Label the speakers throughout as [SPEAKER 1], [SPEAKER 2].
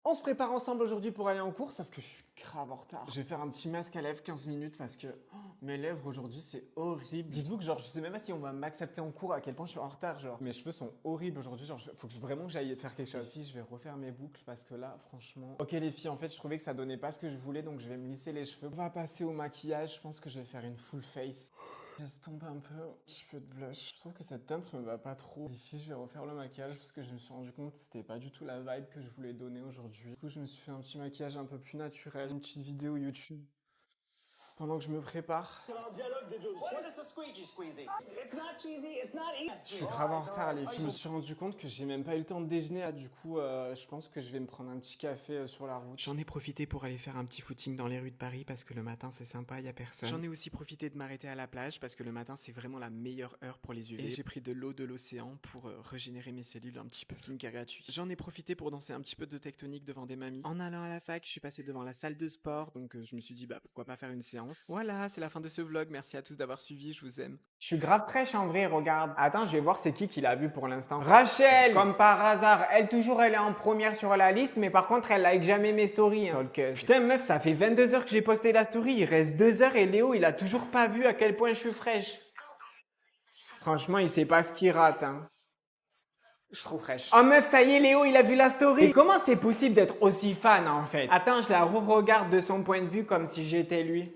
[SPEAKER 1] On se prépare ensemble aujourd'hui pour aller en cours, sauf que je suis grave en retard. Je vais faire un petit masque à lèvres 15 minutes parce que mes lèvres aujourd'hui c'est horrible. Dites-vous que genre je sais même pas si on va m'accepter en cours à quel point je suis en retard. Genre mes cheveux sont horribles aujourd'hui, genre faut que vraiment que j'aille faire quelque chose. Les filles, je vais refaire mes boucles parce que là franchement... Ok les filles, en fait je trouvais que ça donnait pas ce que je voulais donc je vais me lisser les cheveux. On va passer au maquillage, je pense que je vais faire une full face. J'estompe un peu, un petit peu de blush. Je trouve que cette teinte me va pas trop. Les filles, je vais refaire le maquillage parce que je me suis rendu compte que c'était pas du tout la vibe que je voulais donner aujourd'hui. Du coup, je me suis fait un petit maquillage un peu plus naturel, une petite vidéo YouTube pendant que je me prépare. Je suis grave en retard les filles. Je me suis rendu compte que j'ai même pas eu le temps de déjeuner. Du coup, je pense que je vais me prendre un petit café sur la route. J'en ai profité pour aller faire un petit footing dans les rues de Paris parce que le matin c'est sympa, il y a personne. J'en ai aussi profité de m'arrêter à la plage parce que le matin c'est vraiment la meilleure heure pour les UV. Et j'ai pris de l'eau de l'océan pour régénérer mes cellules un petit peu. Skincare gratuit. J'en ai profité pour danser un petit peu de tectonique devant des mamies. En allant à la fac, je suis passé devant la salle de sport, donc je me suis dit bah pourquoi pas faire une séance. Voilà, c'est la fin de ce vlog. Merci à tous d'avoir suivi, je vous aime. Je suis grave fraîche en vrai, regarde. Attends, je vais voir c'est qui l'a vu pour l'instant. Rachel! Comme par hasard, elle toujours elle est en première sur la liste, mais par contre elle like jamais mes stories. Hein. Putain meuf, ça fait 22 heures que j'ai posté la story, il reste 2 heures et Léo il a toujours pas vu à quel point je suis fraîche. Franchement, il sait pas ce qu'il rate. Hein. Je suis trop fraîche. Oh meuf, ça y est, Léo, il a vu la story. Et comment c'est possible d'être aussi fan en fait? Attends, je la re-regarde de son point de vue comme si j'étais lui.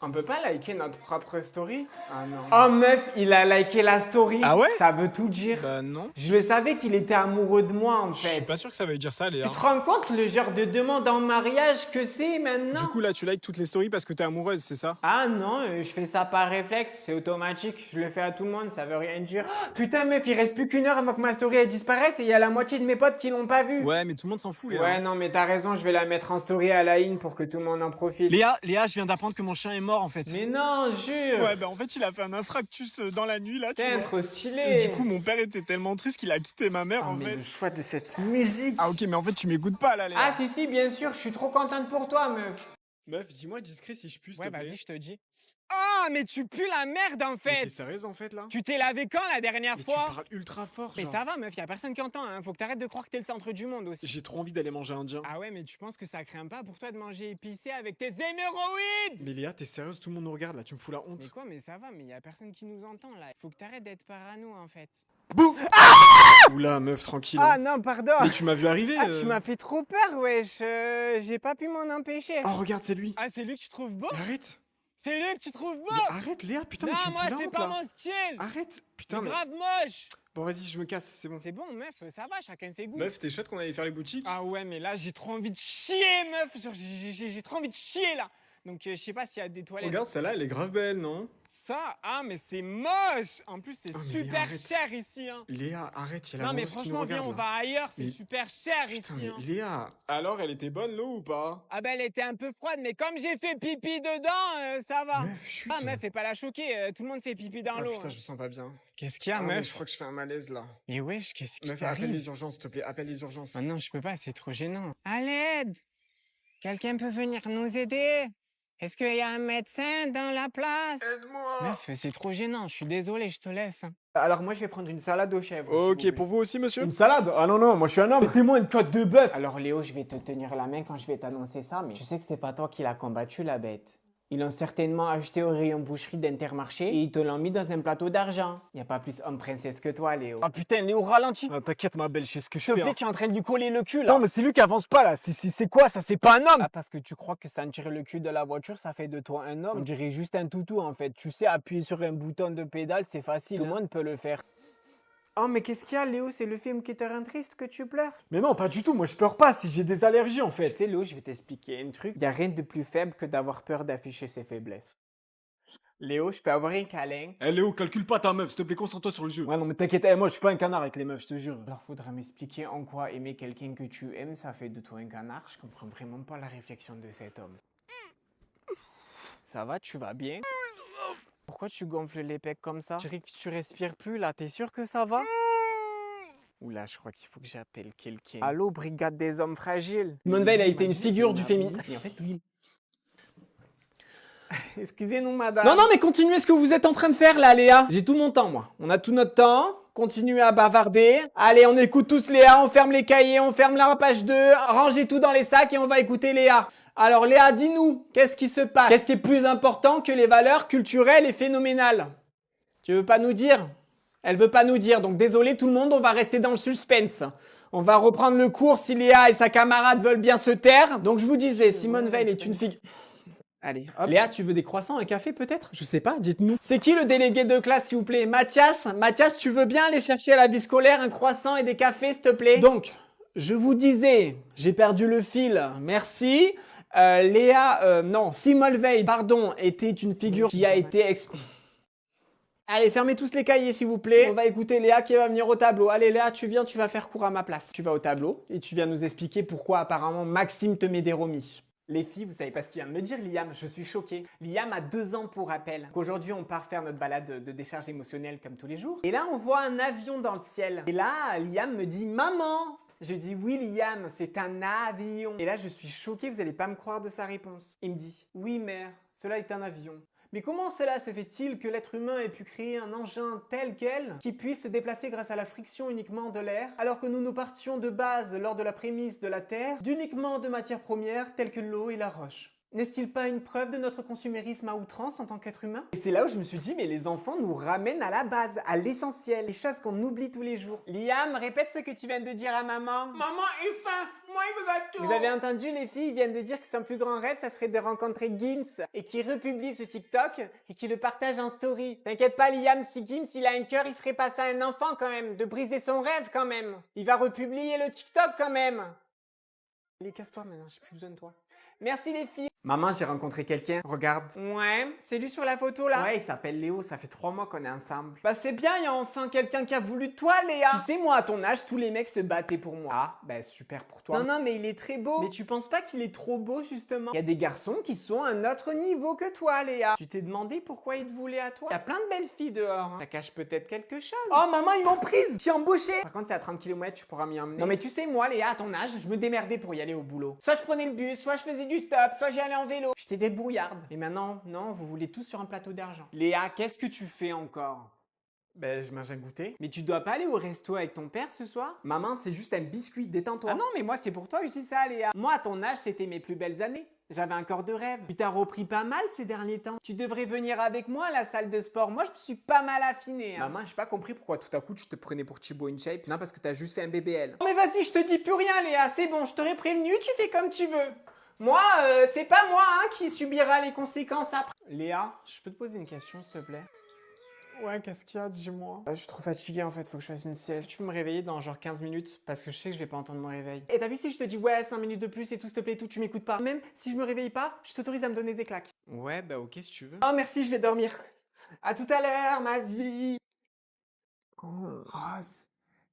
[SPEAKER 1] On peut pas liker notre propre story? Ah non. Oh meuf, il a liké la story.
[SPEAKER 2] Ah ouais?
[SPEAKER 1] Ça veut tout dire.
[SPEAKER 2] Bah non.
[SPEAKER 1] Je le savais qu'il était amoureux de moi en
[SPEAKER 2] Je suis
[SPEAKER 1] fait.
[SPEAKER 2] pas sûr que ça veut dire ça, Léa.
[SPEAKER 1] Tu te rends compte le genre de demande en mariage que c'est maintenant?
[SPEAKER 2] Du coup, là, tu likes toutes les stories parce que t'es amoureuse, c'est ça?
[SPEAKER 1] Ah non, je fais ça par réflexe, c'est automatique, je le fais à tout le monde, ça veut rien dire. Putain meuf, il reste plus qu'une heure avant que ma story elle disparaisse et il y a la moitié de mes potes qui l'ont pas vue.
[SPEAKER 2] Ouais, mais tout le monde s'en fout, Léa.
[SPEAKER 1] Ouais, non mais t'as raison, je vais la mettre en story à la in pour que tout le monde en profite.
[SPEAKER 2] Léa, je viens d'apprendre que mon chien est mort en fait.
[SPEAKER 1] Mais non, jure.
[SPEAKER 2] Ouais, bah en fait, il a fait un infarctus dans la nuit là, tu
[SPEAKER 1] Putain,
[SPEAKER 2] vois.
[SPEAKER 1] trop stylé.
[SPEAKER 2] Et du coup, mon père était tellement triste qu'il a quitté ma mère en
[SPEAKER 1] mais
[SPEAKER 2] fait.
[SPEAKER 1] le choix de cette musique.
[SPEAKER 2] Ah ok, mais en fait, tu m'écoutes pas là, Léa.
[SPEAKER 1] Ah si, bien sûr, je suis trop contente pour toi meuf.
[SPEAKER 2] Meuf, dis-moi discret si je puis, s'il
[SPEAKER 1] Ouais,
[SPEAKER 2] te plaît.
[SPEAKER 1] vas-y, je te dis. Ah, mais tu pues la merde en
[SPEAKER 2] Mais
[SPEAKER 1] fait.
[SPEAKER 2] t'es sérieuse en fait là?
[SPEAKER 1] Tu t'es lavé quand la dernière
[SPEAKER 2] Mais tu
[SPEAKER 1] fois?
[SPEAKER 2] parles ultra fort,
[SPEAKER 1] Mais
[SPEAKER 2] genre.
[SPEAKER 1] ça va meuf, y a personne qui entend, hein. Faut que t'arrêtes de croire que t'es le centre du monde aussi.
[SPEAKER 2] J'ai trop envie d'aller manger indien.
[SPEAKER 1] Ah ouais, mais tu penses que ça craint pas pour toi de manger épicé avec tes hémorroïdes?
[SPEAKER 2] Mais Léa, t'es sérieuse? Tout le monde nous regarde là, tu me fous la honte.
[SPEAKER 1] Mais quoi, mais ça va, mais y a personne qui nous entend là. Faut que t'arrêtes d'être parano en fait.
[SPEAKER 2] Bouh! Oula, meuf, tranquille.
[SPEAKER 1] Ah
[SPEAKER 2] hein.
[SPEAKER 1] non, pardon.
[SPEAKER 2] Mais tu m'as vu arriver.
[SPEAKER 1] Ah, tu m'as fait trop peur, wesh. J'ai pas pu m'en empêcher.
[SPEAKER 2] Oh, regarde, c'est lui.
[SPEAKER 1] Ah, c'est lui que tu trouves beau?
[SPEAKER 2] Mais arrête.
[SPEAKER 1] C'est lui que tu trouves beau?
[SPEAKER 2] Mais arrête, Léa, putain, mais tu
[SPEAKER 1] Non,
[SPEAKER 2] me
[SPEAKER 1] moi,
[SPEAKER 2] fous la
[SPEAKER 1] c'est
[SPEAKER 2] honte
[SPEAKER 1] pas
[SPEAKER 2] là.
[SPEAKER 1] mon style.
[SPEAKER 2] Arrête, putain,
[SPEAKER 1] C'est
[SPEAKER 2] mais.
[SPEAKER 1] grave moche.
[SPEAKER 2] Bon, vas-y, je me casse, c'est bon.
[SPEAKER 1] C'est bon, meuf, ça va, chacun ses goûts.
[SPEAKER 2] Meuf, t'es chouette qu'on allait faire les boutiques?
[SPEAKER 1] Ah ouais, mais là, j'ai trop envie de chier, meuf. Genre, j'ai trop envie de chier, là. Donc, je sais pas s'il y a des toilettes.
[SPEAKER 2] Regarde, celle-là, elle est grave belle, non?
[SPEAKER 1] Ça, ah, mais c'est moche. En plus, c'est
[SPEAKER 2] Ah, mais Léa,
[SPEAKER 1] super
[SPEAKER 2] arrête.
[SPEAKER 1] cher ici, hein.
[SPEAKER 2] Léa, arrête, il y a la
[SPEAKER 1] Non, mais
[SPEAKER 2] vendeuse qui nous
[SPEAKER 1] franchement, viens,
[SPEAKER 2] regarde.
[SPEAKER 1] on
[SPEAKER 2] là.
[SPEAKER 1] va ailleurs. C'est
[SPEAKER 2] Mais-
[SPEAKER 1] super cher
[SPEAKER 2] Putain,
[SPEAKER 1] ici,
[SPEAKER 2] mais
[SPEAKER 1] hein.
[SPEAKER 2] Léa. Alors, elle était bonne, l'eau ou pas?
[SPEAKER 1] Ah ben elle était un peu froide, mais comme j'ai fait pipi dedans, ça va.
[SPEAKER 2] Meuf, chut.
[SPEAKER 1] Ah meuf, fais pas la choquer, tout le monde fait pipi dans
[SPEAKER 2] Ah
[SPEAKER 1] l'eau.
[SPEAKER 2] putain,
[SPEAKER 1] hein.
[SPEAKER 2] je me sens pas bien.
[SPEAKER 1] Qu'est-ce qu'il y a,
[SPEAKER 2] Ah, mais
[SPEAKER 1] meuf?
[SPEAKER 2] je crois que je fais un malaise là.
[SPEAKER 1] Mais wesh, qu'est-ce qui
[SPEAKER 2] Meuf, appelle
[SPEAKER 1] t'arrive?
[SPEAKER 2] les urgences, s'il te plaît, appelle les urgences.
[SPEAKER 1] Ah non, je peux pas, c'est trop gênant. À l'aide! Quelqu'un peut venir nous aider? Est-ce qu'il y a un médecin dans la place?
[SPEAKER 2] Aide-moi!
[SPEAKER 1] Meuf, c'est trop gênant, je suis désolé, je te laisse. hein. Alors moi, je vais prendre une salade aux chèvres.
[SPEAKER 2] Ok, pour vous aussi, monsieur?
[SPEAKER 3] Une salade? Ah non, non, moi je suis un homme. Mettez-moi une côte de bœuf.
[SPEAKER 1] Alors Léo, je vais te tenir la main quand je vais t'annoncer ça, mais tu sais que c'est pas toi qui l'as combattu, la bête. Ils l'ont certainement acheté au rayon boucherie d'Intermarché et ils te l'ont mis dans un plateau d'argent. Y a pas plus homme princesse que toi, Léo.
[SPEAKER 3] Ah putain, Léo, ralentis. Ah, t'inquiète, ma belle, je sais ce que je
[SPEAKER 1] S'il te
[SPEAKER 3] fais.
[SPEAKER 1] plaît,
[SPEAKER 3] hein.
[SPEAKER 1] tu es en train de lui coller le cul, là.
[SPEAKER 3] Non, mais c'est lui qui avance pas là. C'est quoi ça? C'est pas un homme.
[SPEAKER 1] Ah, parce que tu crois que sentir le cul de la voiture, ça fait de toi un homme. On dirait juste un toutou, en fait. Tu sais, appuyer sur un bouton de pédale, c'est facile. Tout le monde peut le faire. Oh, mais qu'est-ce qu'il y a, Léo? C'est le film qui te rend triste que tu pleures?
[SPEAKER 3] Mais non, pas du tout. Moi je pleure pas si j'ai des allergies en fait.
[SPEAKER 1] Tu sais, Léo, je vais t'expliquer un truc. Y a rien de plus faible que d'avoir peur d'afficher ses faiblesses. Léo, je peux avoir un câlin?
[SPEAKER 3] Eh Léo, calcule pas ta meuf, s'il te plaît, concentre-toi sur le jeu. Ouais, non, mais t'inquiète, moi je suis pas un canard avec les meufs, je te jure.
[SPEAKER 1] Alors, faudra m'expliquer en quoi aimer quelqu'un que tu aimes, ça fait de toi un canard. Je comprends vraiment pas la réflexion de cet homme. Ça va, tu vas bien? Pourquoi tu gonfles les pecs comme ça? Je dirais que tu respires plus là, t'es sûr que ça va? Oula, je crois qu'il faut que j'appelle quelqu'un. Allô, brigade des hommes fragiles?
[SPEAKER 3] Simone Veil a été une figure du féminisme.
[SPEAKER 1] Et en fait, lui... Excusez-nous, madame.
[SPEAKER 3] Non, non, mais continuez ce que vous êtes en train de faire là, Léa. J'ai tout mon temps, moi. On a tout notre temps.
[SPEAKER 1] continuez à bavarder. Allez, on écoute tous Léa, on ferme les cahiers, on ferme la page 2, rangez tout dans les sacs et on va écouter Léa. Alors Léa, dis-nous, qu'est-ce qui se passe? Qu'est-ce qui est plus important que les valeurs culturelles et phénoménales? Tu veux pas nous dire? Elle veut pas nous dire, donc désolé tout le monde, on va rester dans le suspense. On va reprendre le cours si Léa et sa camarade veulent bien se taire. Donc je vous disais, Simone Veil est une figure... Allez, hop. Léa, tu veux des croissants, un café peut-être? Je sais pas, dites-nous. C'est qui le délégué de classe, s'il vous plaît? Mathias? Mathias, tu veux bien aller chercher à la vie scolaire un croissant et des cafés, s'il te plaît? Donc, je vous disais, j'ai perdu le fil, merci. Simone Veil, pardon, était une figure qui a été Allez, fermez tous les cahiers, s'il vous plaît. On va écouter Léa qui va venir au tableau. Allez, Léa, tu viens, tu vas faire cours à ma place. Tu vas au tableau et tu viens nous expliquer pourquoi apparemment Maxime te met des remis. Les filles, vous savez pas ce qu'il vient de me dire, Liam, je suis choquée. Liam a 2 ans pour rappel. Qu'aujourd'hui, on part faire notre balade de décharge émotionnelle comme tous les jours. Et là, on voit un avion dans le ciel. Et là, Liam me dit « Maman !» Je dis « Oui, Liam, c'est un avion. » Et là, je suis choquée, vous n'allez pas me croire de sa réponse. Il me dit « Oui, mère, cela est un avion. » Mais comment cela se fait-il que l'être humain ait pu créer un engin tel quel qui puisse se déplacer grâce à la friction uniquement de l'air, alors que nous partions de base lors de la prémisse de la Terre d'uniquement de matières premières telles que l'eau et la roche? N'est-ce-t-il pas une preuve de notre consumérisme à outrance en tant qu'être humain? Et c'est là où je me suis dit, mais les enfants nous ramènent à la base, à l'essentiel, les choses qu'on oublie tous les jours. Liam, répète ce que tu viens de dire à maman. Maman est faim, moi il me va tout. Vous avez entendu, les filles viennent de dire que son plus grand rêve, ça serait de rencontrer Gims et qu'il republie ce TikTok et qu'il le partage en story. T'inquiète pas, Liam, si Gims il a un cœur, il ferait pas ça à un enfant quand même, de briser son rêve quand même. Il va republier le TikTok quand même. Allez, casse-toi maintenant, j'ai plus besoin de toi. Merci les filles. Maman, j'ai rencontré quelqu'un, regarde. Ouais, c'est lui sur la photo là. Ouais, il s'appelle Léo, ça fait 3 mois qu'on est ensemble. Bah c'est bien, il y a enfin quelqu'un qui a voulu de toi, Léa. Tu sais, moi à ton âge, tous les mecs se battaient pour moi. Ah, bah super pour toi. Non, mais il est très beau. Mais tu penses pas qu'il est trop beau justement? Il y a des garçons qui sont à un autre niveau que toi, Léa. Tu t'es demandé pourquoi ils te voulaient à toi? Il y a plein de belles filles dehors. Ça cache peut-être quelque chose. Oh maman, ils m'ont prise. Je suis embauchée. Par contre, c'est à 30 km, tu pourras m'y emmener. Non mais tu sais, moi, Léa, à ton âge, je me démerdais pour y aller au boulot. Soit je prenais le bus, soit je faisais du stop, soit j'allais en vélo. J'étais débrouillarde. Et maintenant, non, vous voulez tout sur un plateau d'argent. Léa, qu'est-ce que tu fais encore? Ben, je mange un goûter. Mais tu dois pas aller au resto avec ton père ce soir? Maman, c'est juste un biscuit, détends-toi. Ah non, mais moi, c'est pour toi que je dis ça, Léa. Moi, à ton âge, c'était mes plus belles années. J'avais un corps de rêve. Tu t'as repris pas mal ces derniers temps. Tu devrais venir avec moi à la salle de sport. Moi, je me suis pas mal affiné. Hein. Maman, j'ai pas compris pourquoi tout à coup, tu te prenais pour Thibaut InShape. Non, parce que t'as juste fait un BBL. Non, mais vas-y, je te dis plus rien, Léa. C'est bon, je t'aurais prévenu, tu fais comme tu veux. Moi, c'est pas moi qui subira les conséquences après. Léa, je peux te poser une question, s'il te plaît? Ouais, qu'est-ce qu'il y a? Dis-moi. Je suis trop fatiguée en fait, faut que je fasse une sieste. Tu peux me réveiller dans genre 15 minutes parce que je sais que je vais pas entendre mon réveil. Et t'as vu si je te dis ouais, 5 minutes de plus et tout, s'il te plaît, tout, tu m'écoutes pas. Même si je me réveille pas, je t'autorise à me donner des claques. Ouais, bah ok si tu veux. Oh merci, je vais dormir. À tout à l'heure, ma vie. Oh, Rose.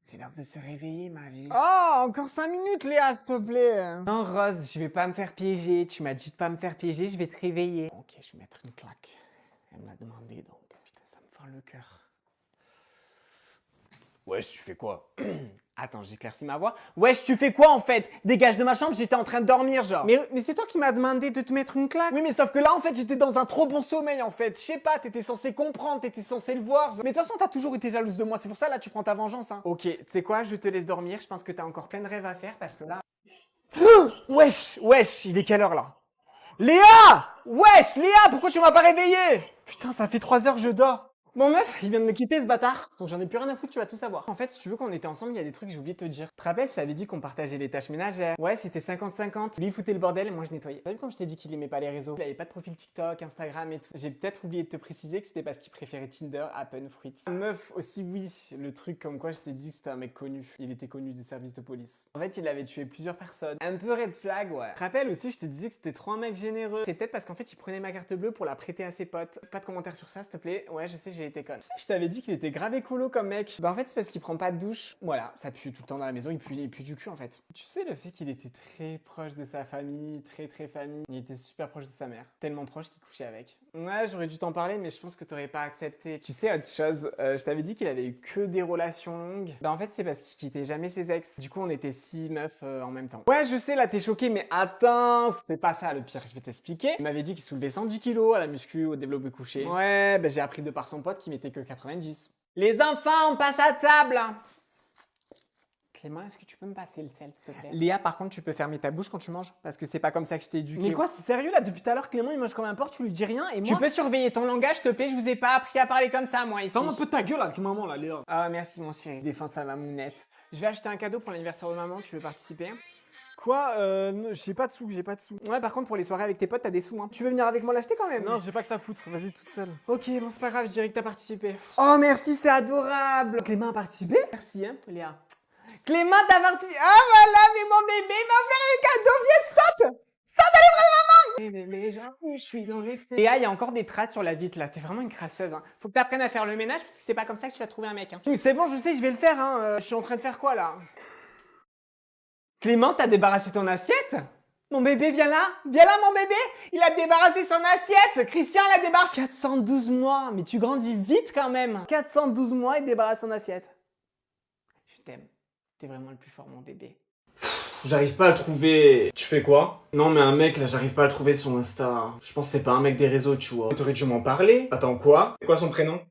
[SPEAKER 1] C'est l'heure de se réveiller, ma vie. Oh, encore 5 minutes, Léa, s'il te plaît. Non, Rose, je vais pas me faire piéger. Tu m'as dit de pas me faire piéger, je vais te réveiller. Ok, je vais mettre une claque. Elle me l'a demandé, donc. Putain, ça me fend le cœur. Wesh, tu fais quoi? Attends, j'éclaircis ma voix. Wesh, tu fais quoi en fait? Dégage de ma chambre, j'étais en train de dormir, genre. Mais c'est toi qui m'as demandé de te mettre une claque. Oui, mais sauf que là, en fait, j'étais dans un trop bon sommeil, en fait. Je sais pas, t'étais censé comprendre, t'étais censé le voir. Genre. Mais de toute façon, t'as toujours été jalouse de moi. C'est pour ça, là, tu prends ta vengeance, hein. Ok, tu sais quoi? Je te laisse dormir. Je pense que t'as encore plein de rêves à faire parce que là... Wesh, il est quelle heure, là? Léa! Wesh, Léa, pourquoi tu m'as pas réveillé? Putain, ça fait 3 heures que je dors. Bon meuf, il vient de me quitter ce bâtard, donc j'en ai plus rien à foutre, tu vas tout savoir. En fait, si tu veux qu'on était ensemble, il y a des trucs que j'ai oublié de te dire. Tu te rappelles, je t'avais dit qu'on partageait les tâches ménagères. Ouais, c'était 50-50. Lui il foutait le bordel et moi je nettoyais. T'as vu quand je t'ai dit qu'il aimait pas les réseaux? Il avait pas de profil TikTok, Instagram et tout. J'ai peut-être oublié de te préciser que c'était parce qu'il préférait Tinder, Happen, Fruits. Meuf, aussi oui, le truc comme quoi je t'ai dit que c'était un mec connu. Il était connu des services de police. En fait, il avait tué plusieurs personnes. Un peu red flag, ouais. Tu te rappelles aussi, je te disais que c'était trop un mec généreux. C'est peut-être parce qu'en fait, il prenait ma carte bleue pour la prêter à ses potes. Pas de commentaires sur ça, s'il te plaît. Ouais, je sais, j'ai été conne. Je t'avais dit qu'il était grave écolo comme mec. Bah en fait c'est parce qu'il prend pas de douche. Voilà, ça pue tout le temps dans la maison, il pue du cul en fait. Tu sais le fait qu'il était très proche de sa famille, très famille, il était super proche de sa mère. Tellement proche qu'il couchait avec. Ouais, j'aurais dû t'en parler mais je pense que t'aurais pas accepté. Tu sais autre chose, je t'avais dit qu'il avait eu que des relations longues. Bah en fait c'est parce qu'il quittait jamais ses ex. Du coup on était 6 meufs en même temps. Ouais je sais là t'es choqué mais attends, c'est pas ça le pire, je vais t'expliquer. Il m'avait dit qu'il soulevait 110 kilos à la muscu, au développé couché. Ouais, bah j'ai appris de par son pote qu'il mettait que 90. Les enfants, on passe à table. Clément, est-ce que tu peux me passer le sel, s'il te plaît? Léa, par contre, tu peux fermer ta bouche quand tu manges, parce que c'est pas comme ça que je t'ai éduqué.
[SPEAKER 3] Mais quoi, c'est sérieux là? Depuis tout à l'heure, Clément il mange comme un porc, tu lui dis rien et moi.
[SPEAKER 1] Tu peux surveiller ton langage, s'il te plaît, je vous ai pas appris à parler comme ça, moi, ici.
[SPEAKER 3] Ferme un peu ta gueule avec maman là, Léa.
[SPEAKER 1] Ah, merci, mon chéri. Défends sa mamounette. Je vais acheter un cadeau pour l'anniversaire de maman, tu veux participer?
[SPEAKER 3] Quoi? Non, j'ai pas de sous, j'ai pas de sous.
[SPEAKER 1] Ouais, par contre, pour les soirées avec tes potes, t'as des sous, hein. Tu veux venir avec moi l'acheter quand même?
[SPEAKER 3] Non, j'ai pas que ça foutre, vas-y toute seule.
[SPEAKER 1] Ok, bon, c'est pas grave, je dirais que t'as participé. Oh, merci, c'est adorable. Clément a participé? Merci, hein, Léa. Clément, t'as participé. Ah, voilà, mais mon bébé m'a offert un cadeau, viens, saute! Saute à livrer maman! Eh bébé, je suis dans l'excès. Léa, il y a encore des traces sur la vitre, là. T'es vraiment une crasseuse, hein. Faut que t'apprennes à faire le ménage, parce que c'est pas comme ça que tu vas trouver un mec, hein. C'est bon, je sais, je vais le faire, hein. Je suis en train de faire quoi, là? Clément, t'as débarrassé ton assiette? Mon bébé, viens là, mon bébé. Il a débarrassé son assiette. Christian l'a débarrassé. 412 mois, mais tu grandis vite quand même. 412 mois, il débarrasse son assiette. Je t'aime. T'es vraiment le plus fort, mon bébé.
[SPEAKER 3] J'arrive pas à le trouver. Tu fais quoi? Non mais un mec là, j'arrive pas à le trouver sur Insta. Je pense que c'est pas un mec des réseaux, tu vois. T'aurais dû m'en parler. Attends quoi? C'est quoi son prénom?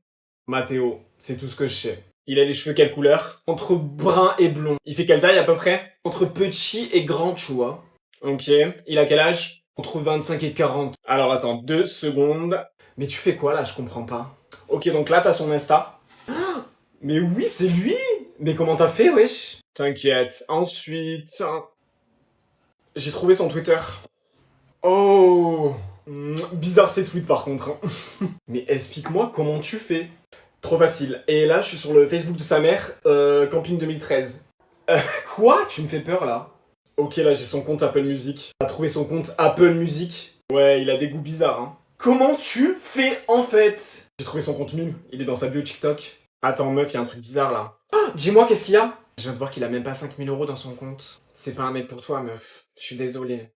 [SPEAKER 3] Mathéo, c'est tout ce que je sais. Il a les cheveux quelle couleur? Entre brun et blond. Il fait quelle taille à peu près? Entre petit et grand, tu vois. Ok. Il a quel âge? Entre 25 et 40. Alors attends, 2 secondes. Mais tu fais quoi là? Je comprends pas. Ok, donc là t'as son Insta. Mais oui, c'est lui! Mais comment t'as fait, wesh? T'inquiète. Ensuite... J'ai trouvé son Twitter. Oh! Bizarre ces tweets par contre. Hein. Mais explique-moi comment tu fais. Trop facile. Et là, je suis sur le Facebook de sa mère, Camping 2013. Quoi? Tu me fais peur là? Ok, là j'ai son compte Apple Music. T'as trouvé son compte Apple Music? Ouais, il a des goûts bizarres, hein. Comment tu fais en fait? J'ai trouvé son compte mime. Il est dans sa bio TikTok. Attends, meuf, il y a un truc bizarre là. Oh, dis-moi, qu'est-ce qu'il y a? Je viens de voir qu'il a même pas 5000 € dans son compte. C'est pas un mec pour toi, meuf. Je suis désolé.